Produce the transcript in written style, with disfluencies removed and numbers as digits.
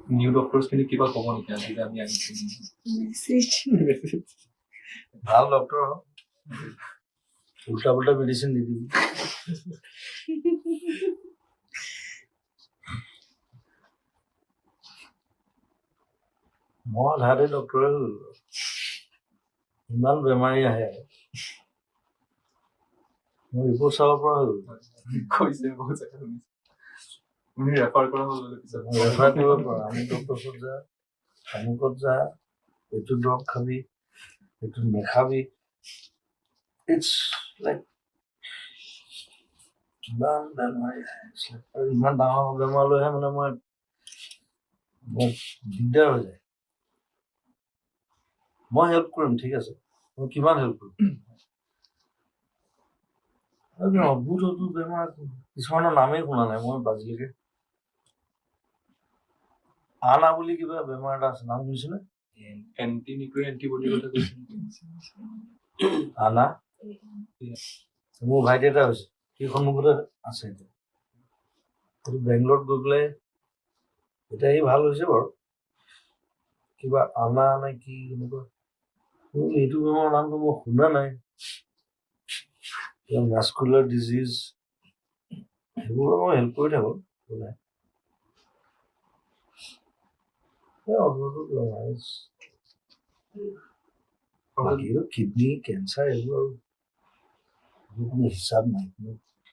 new doctors খিনি কিবা ক'ব নেকি আজি যে আমি আহিছো ভাল ডক্টৰ উল্টা পুল্টা মেডিচিন দি দিবি মই আধাতে ডক্টৰে হৈ গলো ইমান বেমাৰী আহে মোৰ ৰিপৰ্ট চাব পৰা হৈ গলো কৈছে বহুত জেগা শুনিছো তুমি ৰেফাৰ কৰা হ'ল পিছত ৰেফাৰ কৰিব পৰা আমি ডক্টৰ ওচৰত যা আমুকত যা এইটো দৰৱ খাবি এইটো নেখাবি ইটছ লাইক কিমান বেমাৰী আহে আৰু ইমান ডাঙৰ বেমাৰ লৈহে মানে মই দিগদাৰ হৈ যায় মই হেল্প কৰিম ঠিক আছে মই কিমান হেল্প কৰিম অদ্ভুত অদ্ভুত বেমাৰ কিছুমানৰ নামেই শুনা নাই মই বাজিলৈকে আনা বুলি কিবা বেমাৰ এটা আছে নাম শুনিছেনে এণ্টিবডি কথা কৈছে আনা মোৰ ভাইটি এটা হৈছে সেই সন্মুখতে আছে এতিয়া এইটো বেংগলত গৈ পেলাই এতিয়া সি ভাল হৈছে বাৰু কিবা আনা নে কি এনেকুৱা এইটো বেমাৰৰ নামটো মই শুনা নাই মাস্কুলাৰ ডিজিজ সেইবোৰ মই হেল্প কৰি থাকো কিডনী কেঞ্চাৰ এইবোৰ আৰু কোনো হিচাপ নাই